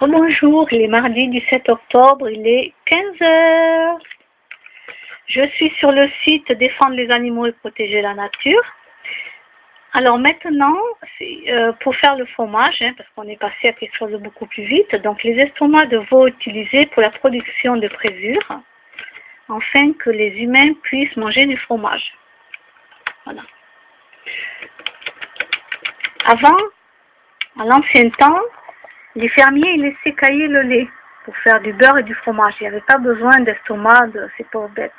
Bonjour, il est mardi 17 octobre, il est 15 heures. Je suis sur le site Défendre les animaux et protéger la nature. Alors maintenant, pour faire le fromage, parce qu'on est passé à quelque chose de beaucoup plus vite, donc les estomacs de veau utilisés pour la production de présure, afin que les humains puissent manger du fromage. Voilà. Avant, à l'ancien temps, les fermiers laissaient cailler le lait pour faire du beurre et du fromage. Il n'y avait pas besoin d'estomac de ces pauvres bêtes.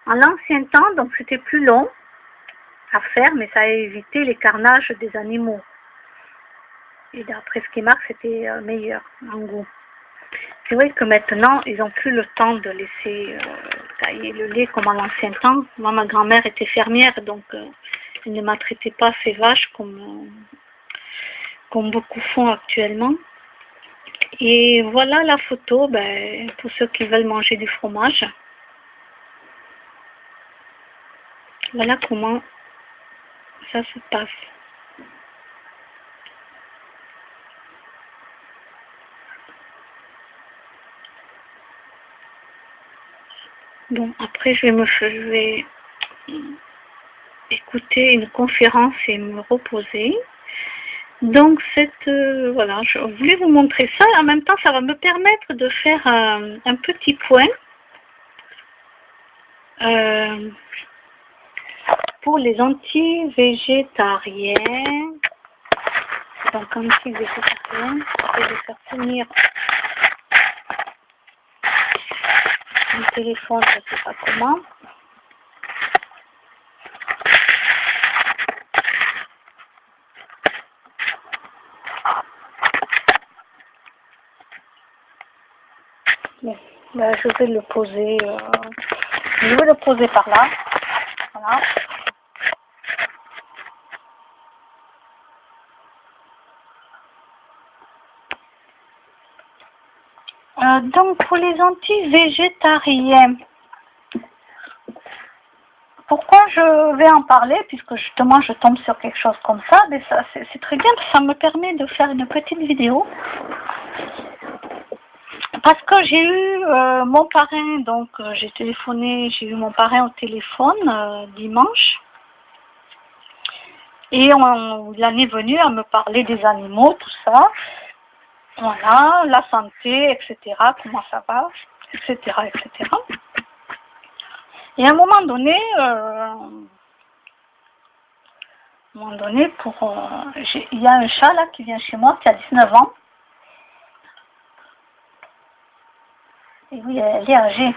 En l'ancien temps, donc c'était plus long à faire, mais ça a évité les carnages des animaux. Et d'après ce qui marque, c'était meilleur en goût. C'est vrai que maintenant, ils n'ont plus le temps de laisser cailler le lait comme à l'ancien temps. Moi, ma grand-mère était fermière, donc elle ne maltraitait pas ses vaches comme beaucoup font actuellement. Et voilà la photo pour ceux qui veulent manger du fromage. Voilà comment ça se passe. Bon, après je vais écouter une conférence et me reposer. Donc voilà, je voulais vous montrer ça. En même temps, ça va me permettre de faire un petit point pour les anti-végétariens. Donc anti-végétariens, je vais faire tenir mon téléphone, je ne sais pas comment. Bon, je vais le poser. Je vais le poser par là. Voilà. Donc pour les anti-végétariens, pourquoi je vais en parler, puisque justement je tombe sur quelque chose comme ça, mais ça c'est très bien, ça me permet de faire une petite vidéo. Parce que j'ai eu mon parrain, donc j'ai eu mon parrain au téléphone dimanche. Et il en est venu à me parler des animaux, tout ça. Voilà, la santé, etc., comment ça va, etc., etc. Et à un moment donné, il y a un chat là qui vient chez moi, qui a 19 ans. Et oui, elle est âgée.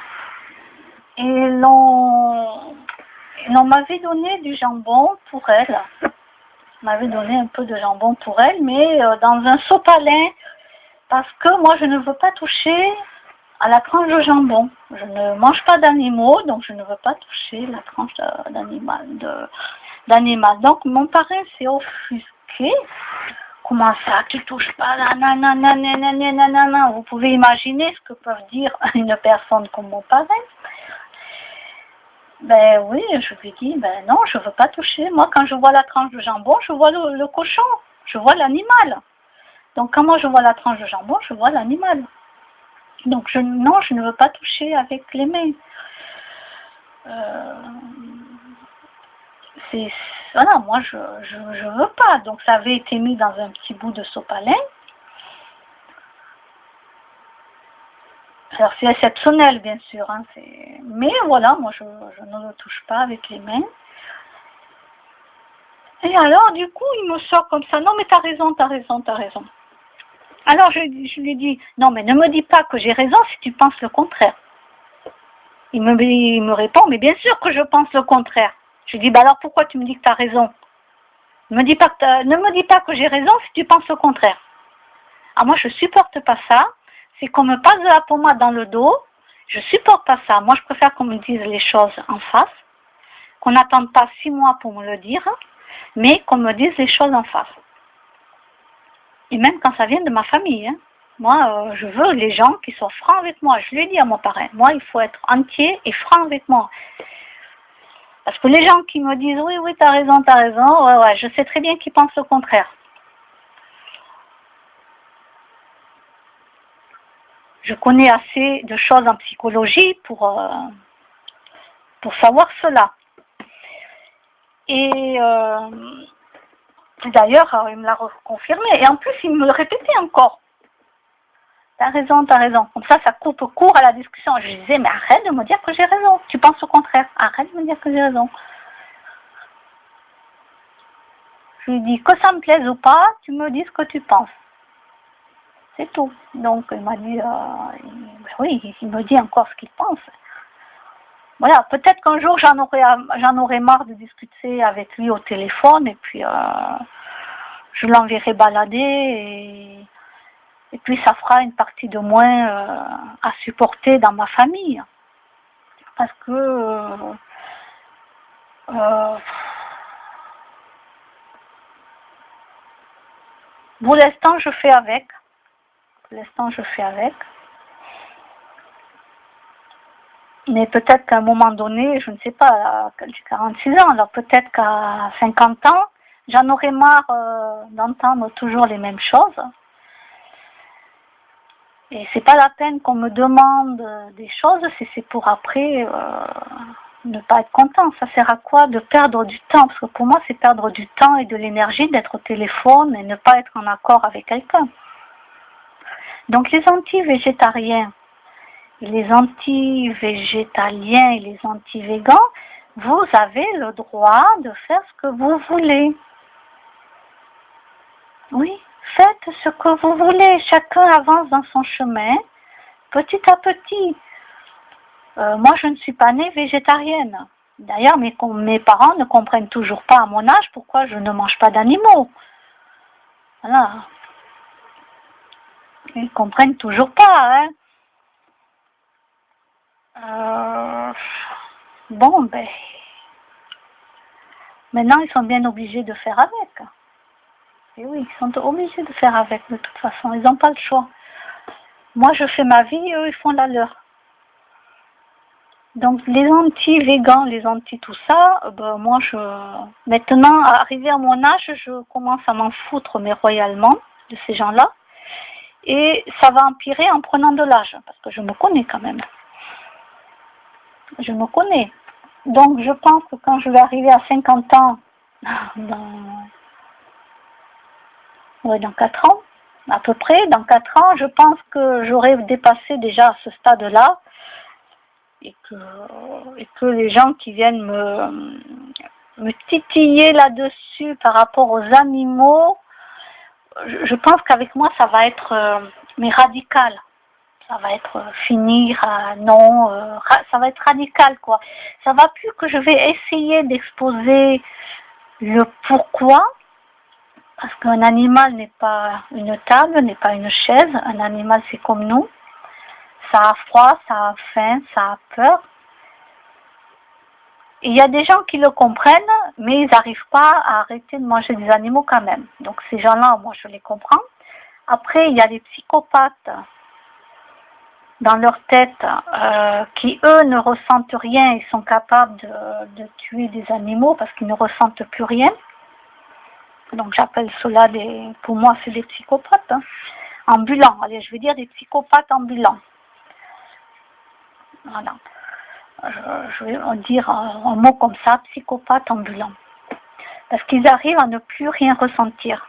Et l'on m'avait donné du jambon pour elle. On m'avait donné un peu de jambon pour elle, mais dans un sopalin, parce que moi je ne veux pas toucher à la tranche de jambon. Je ne mange pas d'animaux, donc je ne veux pas toucher la tranche d'animal. Donc mon parrain s'est offusqué. Comment ça, tu touches pas la nanana. Vous pouvez imaginer ce que peuvent dire une personne comme mon parrain. Ben oui, je lui dis, non, je veux pas toucher. Moi, quand je vois la tranche de jambon, je vois le cochon, je vois l'animal. Donc quand moi je vois la tranche de jambon, je vois l'animal. Donc non, je ne veux pas toucher avec les mains. Voilà, moi je veux pas. Donc ça avait été mis dans un petit bout de sopalin. Alors c'est exceptionnel bien sûr, hein, mais voilà, moi je ne le touche pas avec les mains. Et alors du coup il me sort comme ça, non mais t'as raison. Alors je lui dis, non mais ne me dis pas que j'ai raison si tu penses le contraire. Il me répond, mais bien sûr que je pense le contraire. Je lui dis, alors pourquoi tu me dis que tu as raison? Ne me dis pas que j'ai raison si tu penses le contraire. Alors moi je supporte pas ça. C'est qu'on me passe de la pommade dans le dos. Je supporte pas ça. Moi je préfère qu'on me dise les choses en face. Qu'on n'attende pas 6 mois pour me le dire. Mais qu'on me dise les choses en face. Et même quand ça vient de ma famille. Hein. Moi, je veux les gens qui sont francs avec moi. Je lui ai dit à mon parrain, moi, il faut être entier et franc avec moi. Parce que les gens qui me disent, oui, t'as raison, ouais, je sais très bien qu'ils pensent le contraire. Je connais assez de choses en psychologie pour savoir cela. Et d'ailleurs, il me l'a reconfirmé. Et en plus, il me le répétait encore. T'as raison, t'as raison. Comme ça coupe court à la discussion. Je disais, mais arrête de me dire que j'ai raison. Tu penses au contraire. Arrête de me dire que j'ai raison. Je lui dis, que ça me plaise ou pas, tu me dis ce que tu penses. C'est tout. Donc, il m'a dit, oui, il me dit encore ce qu'il pense. Voilà, peut-être qu'un jour, j'en aurai marre de discuter avec lui au téléphone, et puis je l'enverrai balader, et puis ça fera une partie de moins à supporter dans ma famille. Parce que pour l'instant, je fais avec. Pour l'instant, je fais avec. Mais peut-être qu'à un moment donné, je ne sais pas, j'ai 46 ans, alors peut-être qu'à 50 ans, j'en aurai marre d'entendre toujours les mêmes choses. Et c'est pas la peine qu'on me demande des choses si c'est pour après ne pas être content. Ça sert à quoi de perdre du temps? Parce que pour moi, c'est perdre du temps et de l'énergie d'être au téléphone et ne pas être en accord avec quelqu'un. Donc les anti-végétariens, les anti-végétaliens et les anti-végans, vous avez le droit de faire ce que vous voulez. Oui, faites ce que vous voulez. Chacun avance dans son chemin, petit à petit. Moi, je ne suis pas née végétarienne. D'ailleurs, mes parents ne comprennent toujours pas à mon âge pourquoi je ne mange pas d'animaux. Voilà. Ils ne comprennent toujours pas, hein. Bon, ben, maintenant, ils sont bien obligés de faire avec. Et oui, ils sont obligés de faire avec, de toute façon. Ils n'ont pas le choix. Moi, je fais ma vie, eux, ils font la leur. Donc, les anti-végans, les anti-tout ça, ben, moi, maintenant, arrivé à mon âge, je commence à m'en foutre, mais royalement, de ces gens-là. Et ça va empirer en prenant de l'âge, parce que je me connais quand même. Je me connais. Donc, je pense que quand je vais arriver à 50 ans, dans 4 ans, à peu près, dans 4 ans, je pense que j'aurai dépassé déjà ce stade-là, et que les gens qui viennent me titiller là-dessus par rapport aux animaux, je pense qu'avec moi, ça va être mais radical. Ça va être finir, non, ça va être radical, quoi. Ça va plus que je vais essayer d'exposer le pourquoi, parce qu'un animal n'est pas une table, n'est pas une chaise. Un animal, c'est comme nous. Ça a froid, ça a faim, ça a peur. Et il y a des gens qui le comprennent, mais ils n'arrivent pas à arrêter de manger des animaux quand même. Donc ces gens-là, moi, je les comprends. Après, il y a les psychopathes dans leur tête qui, eux, ne ressentent rien. Ils sont capables de tuer des animaux parce qu'ils ne ressentent plus rien. Donc j'appelle cela pour moi, c'est des psychopathes. Ambulants. Allez, je vais dire des psychopathes ambulants. Voilà. Je vais dire un mot comme ça, psychopathe ambulant. Parce qu'ils arrivent à ne plus rien ressentir.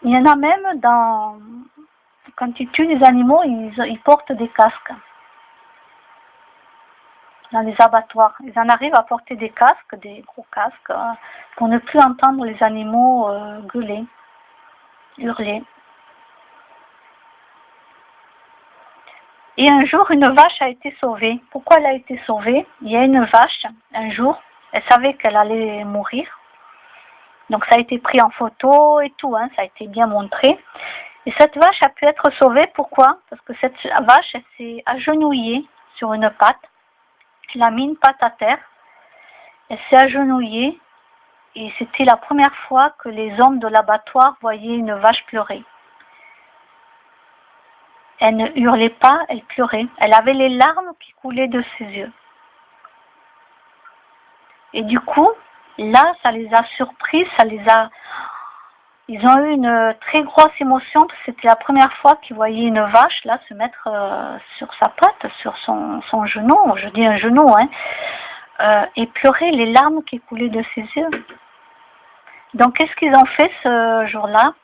Il y en a même quand ils tuent des animaux, ils portent des casques. Dans les abattoirs. Ils en arrivent à porter des casques, des gros casques, pour ne plus entendre les animaux gueuler, hurler. Et un jour, une vache a été sauvée. Pourquoi elle a été sauvée? Il y a une vache, un jour, elle savait qu'elle allait mourir. Donc ça a été pris en photo et tout, ça a été bien montré. Et cette vache a pu être sauvée, pourquoi? Parce que cette vache, elle s'est agenouillée sur une patte. Elle a mis une patte à terre. Elle s'est agenouillée. Et c'était la première fois que les hommes de l'abattoir voyaient une vache pleurer. Elle ne hurlait pas, elle pleurait. Elle avait les larmes qui coulaient de ses yeux. Et du coup, là, ça les a surpris, ça les a Ils ont eu une très grosse émotion parce que c'était la première fois qu'ils voyaient une vache là se mettre sur sa patte, sur son genou, je dis un genou, hein, et pleurer, les larmes qui coulaient de ses yeux. Donc qu'est-ce qu'ils ont fait ce jour-là?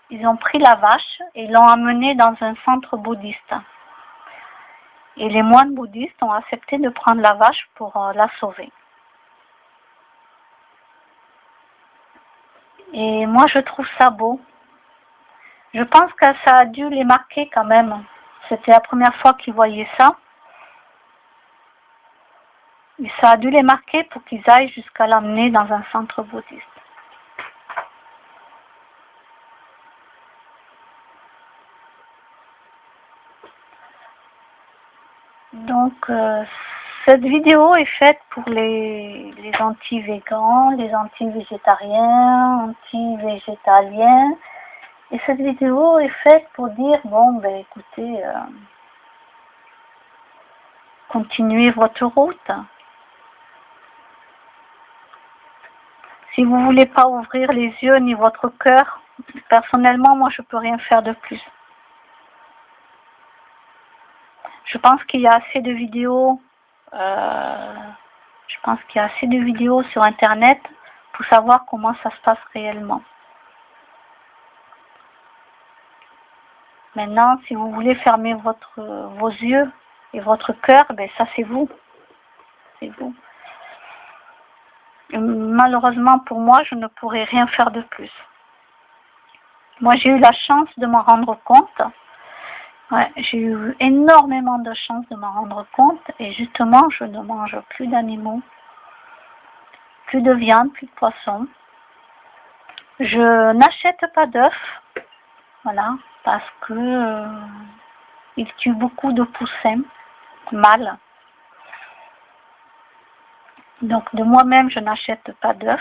Ils ont pris la vache et l'ont amenée dans un centre bouddhiste. Et les moines bouddhistes ont accepté de prendre la vache pour la sauver. Et moi, je trouve ça beau. Je pense que ça a dû les marquer quand même. C'était la première fois qu'ils voyaient ça. Et ça a dû les marquer pour qu'ils aillent jusqu'à l'amener dans un centre bouddhiste. Donc, cette vidéo est faite pour les anti-végans, les anti-végétariens, anti-végétaliens. Et cette vidéo est faite pour dire, bon, ben écoutez, continuez votre route. Si vous ne voulez pas ouvrir les yeux ni votre cœur, personnellement, moi, je ne peux rien faire de plus. Je pense qu'il y a assez de vidéos, sur Internet pour savoir comment ça se passe réellement. Maintenant, si vous voulez fermer vos yeux et votre cœur, ben ça c'est vous. C'est vous. Et malheureusement pour moi, je ne pourrai rien faire de plus. Moi, j'ai eu la chance de m'en rendre compte. Ouais, j'ai eu énormément de chance de m'en rendre compte et justement, je ne mange plus d'animaux, plus de viande, plus de poisson. Je n'achète pas d'œufs, voilà, parce que ils tuent beaucoup de poussins, mâles. Donc de moi-même, je n'achète pas d'œufs.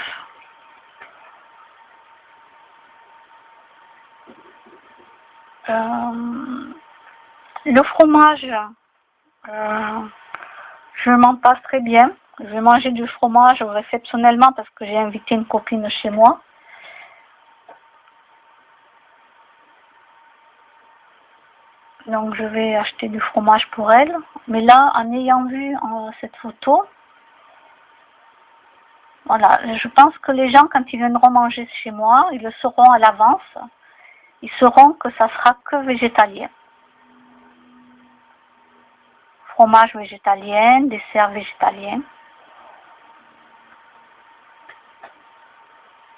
Le fromage, je m'en passe très bien. Je vais manger du fromage exceptionnellement parce que j'ai invité une copine chez moi. Donc je vais acheter du fromage pour elle. Mais là, en ayant vu cette photo, voilà, je pense que les gens, quand ils viendront manger chez moi, ils le sauront à l'avance. Ils sauront que ça sera que végétalien. Fromage végétalien, dessert végétalien.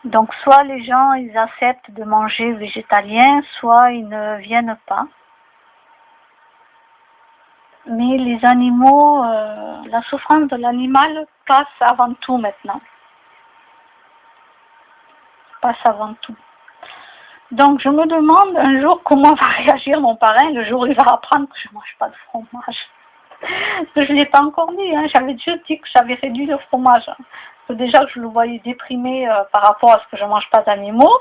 Donc soit les gens ils acceptent de manger végétalien, soit ils ne viennent pas. Mais les animaux, la souffrance de l'animal passe avant tout maintenant. Passe avant tout. Donc je me demande un jour comment va réagir mon parrain le jour où il va apprendre que je ne mange pas de fromage. Parce que je ne l'ai pas encore dit, hein. J'avais déjà dit que j'avais réduit le fromage. Parce que déjà je le voyais déprimé par rapport à ce que je ne mange pas d'animaux.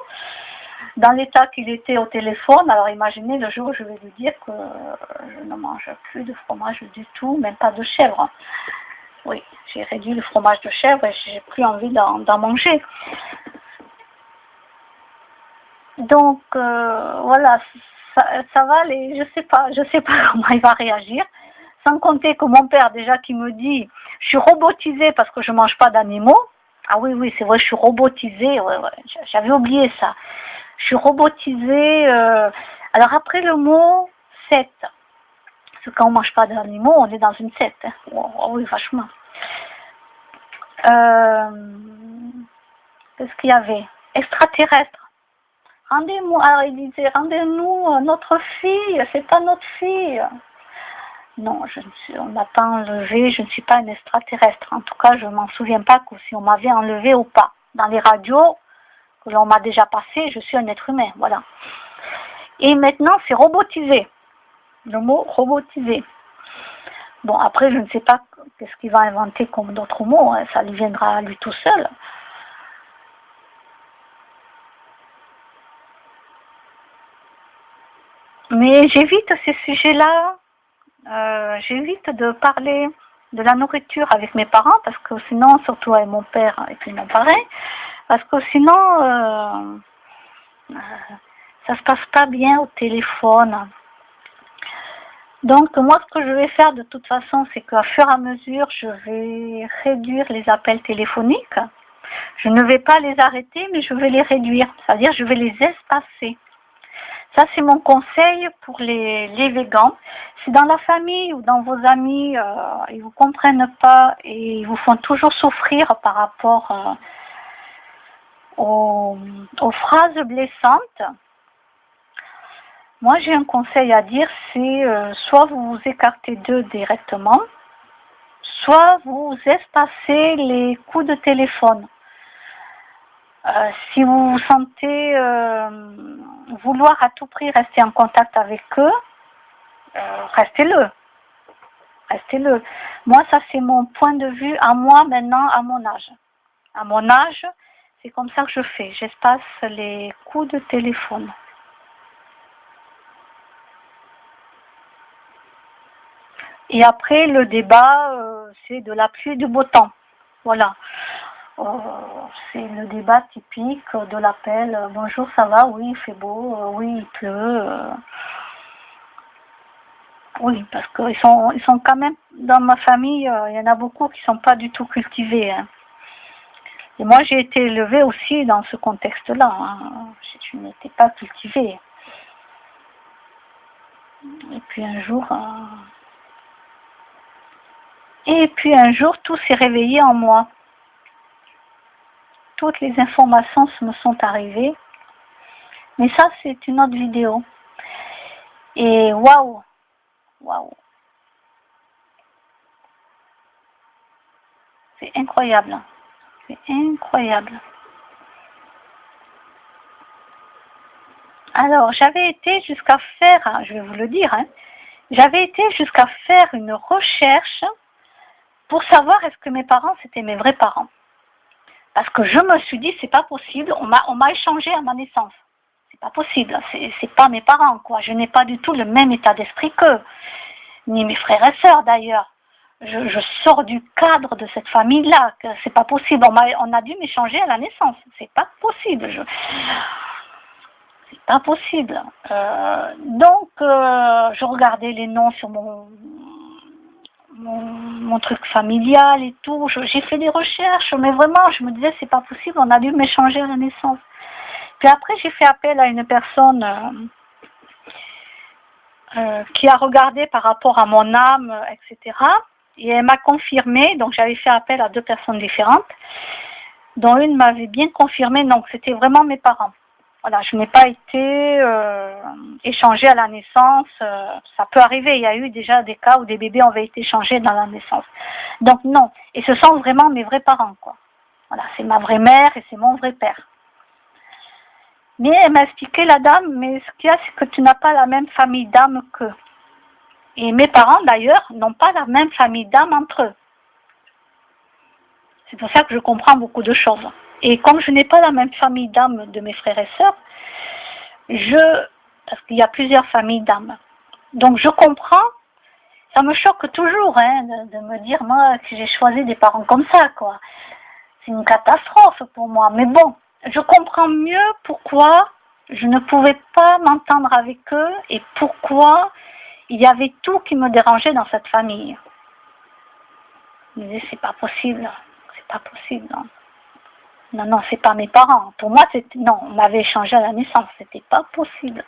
Dans l'état qu'il était au téléphone, alors imaginez le jour où je vais lui dire que je ne mange plus de fromage du tout, même pas de chèvre. Oui, j'ai réduit le fromage de chèvre et j'ai plus envie d'en manger. Donc voilà, ça va aller, je sais pas comment il va réagir. Sans compter que mon père déjà qui me dit, je suis robotisée parce que je mange pas d'animaux. Ah oui, c'est vrai, je suis robotisée, ouais, j'avais oublié ça. Je suis robotisée. Alors après le mot secte, parce que quand on mange pas d'animaux, on est dans une secte. Hein. Oh, oui, vachement. Qu'est-ce qu'il y avait? Extraterrestre. Rendez-moi, alors il disait, rendez-nous notre fille, c'est pas notre fille. Non, on m'a pas enlevé, je ne suis pas une extraterrestre. En tout cas, je m'en souviens pas que si on m'avait enlevé ou pas. Dans les radios que l'on m'a déjà passé, je suis un être humain, voilà. Et maintenant, c'est robotisé. Le mot robotisé. Bon, après, je ne sais pas qu'est-ce qu'il va inventer comme d'autres mots, hein, ça lui viendra à lui tout seul. Mais j'évite ces sujets-là. J'évite de parler de la nourriture avec mes parents parce que sinon, surtout avec mon père et puis mon parrain, parce que sinon Ça se passe pas bien au téléphone. Donc moi, ce que je vais faire de toute façon, c'est qu'à fur et à mesure, je vais réduire les appels téléphoniques. Je ne vais pas les arrêter, mais je vais les réduire. C'est-à-dire, je vais les espacer. Ça, c'est mon conseil pour les végans. Si dans la famille ou dans vos amis, ils vous comprennent pas et ils vous font toujours souffrir par rapport aux phrases blessantes, moi, j'ai un conseil à dire, c'est soit vous vous écartez d'eux directement, soit vous espacez les coups de téléphone. Si vous vous sentez vouloir à tout prix rester en contact avec eux, restez-le. Restez-le. Moi, ça c'est mon point de vue à moi maintenant, à mon âge. À mon âge, c'est comme ça que je fais. J'espace les coups de téléphone. Et après, le débat, c'est de la pluie et du beau temps. Voilà. C'est le débat typique de l'appel. Bonjour, ça va? Oui, il fait beau. Oui, il pleut. Oui, parce qu'ils sont quand même, dans ma famille, il y en a beaucoup qui ne sont pas du tout cultivés. Hein. Et moi, j'ai été élevée aussi dans ce contexte-là. Hein. Je n'étais pas cultivée. Et puis un jour... tout s'est réveillé en moi. Toutes les informations me sont arrivées. Mais ça, c'est une autre vidéo. Et waouh! Waouh! C'est incroyable. C'est incroyable. Alors, j'avais été jusqu'à faire, je vais vous le dire, hein, j'avais été jusqu'à faire une recherche pour savoir est-ce que mes parents, c'était mes vrais parents. Parce que je me suis dit, c'est pas possible, on m'a échangé à ma naissance. C'est pas possible, c'est pas mes parents, quoi. Je n'ai pas du tout le même état d'esprit qu'eux, ni mes frères et sœurs d'ailleurs. Je sors du cadre de cette famille-là, que c'est pas possible. On a dû m'échanger à la naissance, c'est pas possible. C'est pas possible. Donc, je regardais les noms sur mon truc familial et tout. J'ai fait des recherches, mais vraiment, je me disais, c'est pas possible, on a dû m'échanger à la naissance. Puis après, j'ai fait appel à une personne qui a regardé par rapport à mon âme, etc. Et elle m'a confirmé, donc j'avais fait appel à 2 personnes différentes, dont une m'avait bien confirmé, donc c'était vraiment mes parents. Voilà, je n'ai pas été échangée à la naissance. Ça peut arriver, il y a eu déjà des cas où des bébés avaient été échangés dans la naissance. Donc non, et ce sont vraiment mes vrais parents, quoi. Voilà, c'est ma vraie mère et c'est mon vrai père. Mais elle m'a expliqué, la dame, mais ce qu'il y a, c'est que tu n'as pas la même famille d'âme qu'eux. Et mes parents, d'ailleurs, n'ont pas la même famille d'âme entre eux. C'est pour ça que je comprends beaucoup de choses. Et comme je n'ai pas la même famille d'âme de mes frères et sœurs, parce qu'il y a plusieurs familles d'âme, donc je comprends, ça me choque toujours hein, de me dire, moi, que j'ai choisi des parents comme ça, quoi. C'est une catastrophe pour moi. Mais bon, je comprends mieux pourquoi je ne pouvais pas m'entendre avec eux et pourquoi il y avait tout qui me dérangeait dans cette famille. Je me disais, c'est pas possible, non. Non, c'est pas mes parents. Pour moi, non, on m'avait échangé à la naissance, c'était pas possible.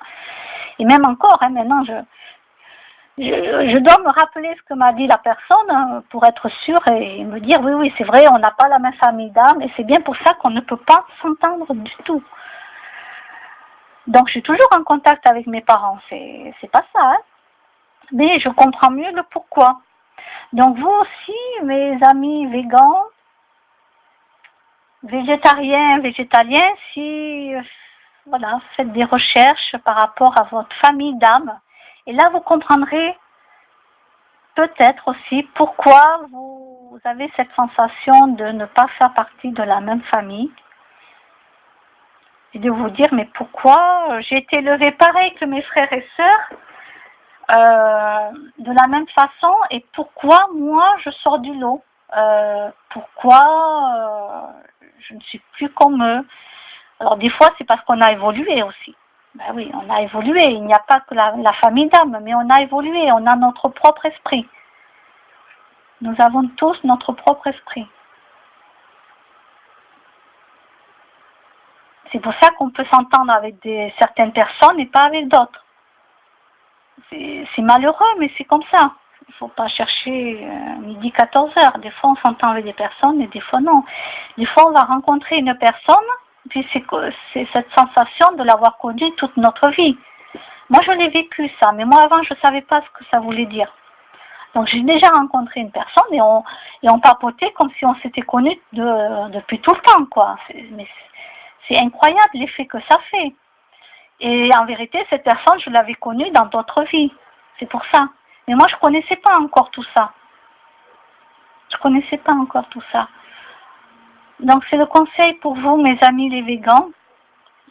Et même encore, hein, maintenant, je dois me rappeler ce que m'a dit la personne pour être sûre et me dire, oui, c'est vrai, on n'a pas la même famille d'âme et c'est bien pour ça qu'on ne peut pas s'entendre du tout. Donc, je suis toujours en contact avec mes parents, c'est pas ça, hein. Mais je comprends mieux le pourquoi. Donc, vous aussi, mes amis végans, végétariens, végétaliens, si voilà, faites des recherches par rapport à votre famille d'âme, et là vous comprendrez peut-être aussi pourquoi vous avez cette sensation de ne pas faire partie de la même famille, et de vous dire mais pourquoi j'ai été élevée pareil que mes frères et sœurs, de la même façon, et pourquoi moi je sors du lot, pourquoi je ne suis plus comme eux, Alors des fois, c'est parce qu'on a évolué aussi. Ben oui, on a évolué. Il n'y a pas que la famille d'âme, mais on a évolué. On a notre propre esprit. Nous avons tous notre propre esprit. C'est pour ça qu'on peut s'entendre avec certaines personnes et pas avec d'autres. C'est malheureux, mais c'est comme ça. Il ne faut pas chercher midi 14 heures. Des fois, on s'entend avec des personnes et des fois, non. Des fois, on va rencontrer une personne, puis c'est cette sensation de l'avoir connue toute notre vie. Moi, je l'ai vécu, ça. Mais moi, avant, je ne savais pas ce que ça voulait dire. Donc, j'ai déjà rencontré une personne et on papotait comme si on s'était connus depuis tout le temps, quoi. Mais c'est incroyable l'effet que ça fait. Et en vérité, cette personne, je l'avais connue dans d'autres vies. C'est pour ça. Mais moi, je ne connaissais pas encore tout ça. Je ne connaissais pas encore tout ça. Donc, c'est le conseil pour vous, mes amis les végans,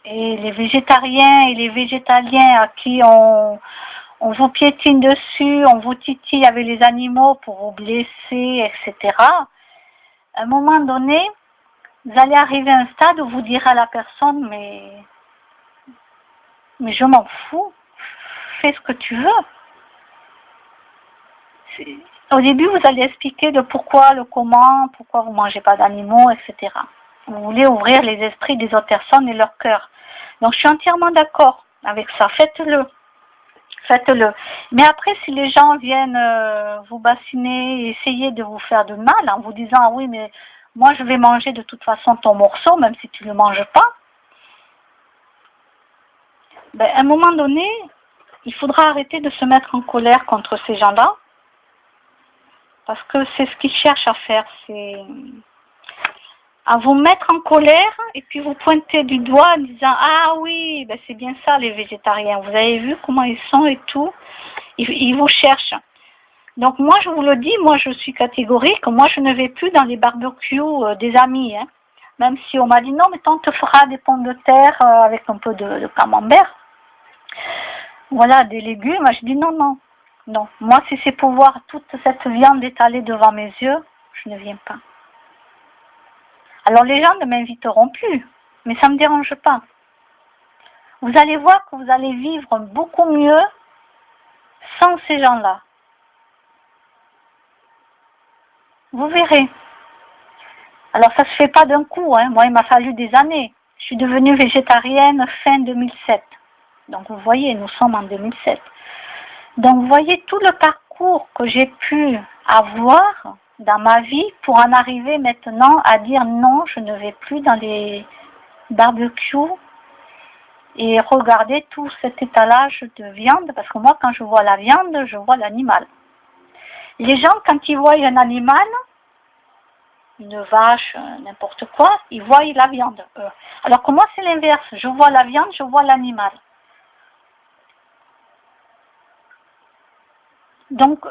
et les végétariens et les végétaliens à qui on vous piétine dessus, on vous titille avec les animaux pour vous blesser, etc. À un moment donné, vous allez arriver à un stade où vous direz à la personne, mais je m'en fous, fais ce que tu veux. Au début, vous allez expliquer le pourquoi, le comment, pourquoi vous ne mangez pas d'animaux, etc. Vous voulez ouvrir les esprits des autres personnes et leur cœur. Donc, je suis entièrement d'accord avec ça. Faites-le. Faites-le. Mais après, si les gens viennent vous bassiner et essayer de vous faire du mal en vous disant « Ah oui, mais moi, je vais manger de toute façon ton morceau, même si tu ne le manges pas », ben, à un moment donné, il faudra arrêter de se mettre en colère contre ces gens-là. Parce que c'est ce qu'ils cherchent à faire, c'est à vous mettre en colère et puis vous pointer du doigt en disant « Ah oui, ben c'est bien ça les végétariens, vous avez vu comment ils sont et tout, ils vous cherchent. » Donc moi je vous le dis, moi je suis catégorique, moi je ne vais plus dans les barbecues des amis, hein. Même si on m'a dit « Non, mais on te fera des pommes de terre avec un peu de camembert. » Voilà, des légumes, je dis « Non, non. » Non, moi si c'est pour voir toute cette viande étalée devant mes yeux, je ne viens pas. Alors les gens ne m'inviteront plus, mais ça ne me dérange pas. Vous allez voir que vous allez vivre beaucoup mieux sans ces gens-là. Vous verrez. Alors ça ne se fait pas d'un coup, hein. Moi il m'a fallu des années. Je suis devenue végétarienne fin 2007. Donc vous voyez, nous sommes en 2007. Donc vous voyez tout le parcours que j'ai pu avoir dans ma vie pour en arriver maintenant à dire non, je ne vais plus dans les barbecues et regarder tout cet étalage de viande, parce que moi quand je vois la viande, je vois l'animal. Les gens quand ils voient un animal, une vache, n'importe quoi, ils voient la viande. Alors que moi c'est l'inverse, je vois la viande, je vois l'animal. Donc,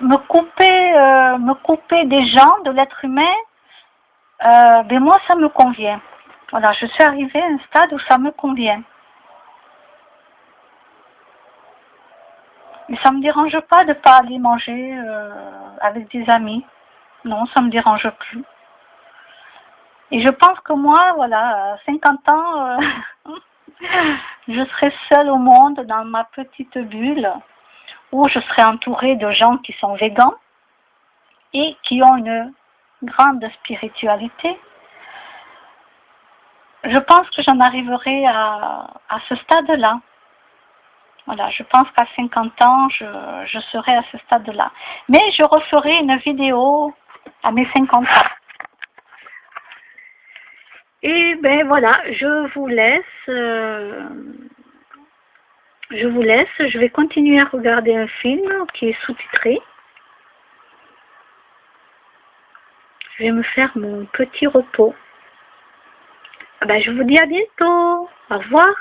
me couper des gens, de l'être humain, ben moi, ça me convient. Voilà, je suis arrivée à un stade où ça me convient. Mais ça ne me dérange pas de ne pas aller manger avec des amis. Non, ça ne me dérange plus. Et je pense que moi, voilà, à 50 ans, je serai seule au monde, dans ma petite bulle, où je serai entourée de gens qui sont végans et qui ont une grande spiritualité. Je pense que j'en arriverai à ce stade-là. Voilà, je pense qu'à 50 ans, je serai à ce stade-là. Mais je referai une vidéo à mes 50 ans. Et ben voilà, je vous laisse. Je vais continuer à regarder un film qui est sous-titré. Je vais me faire mon petit repos. Ben, je vous dis à bientôt. Au revoir.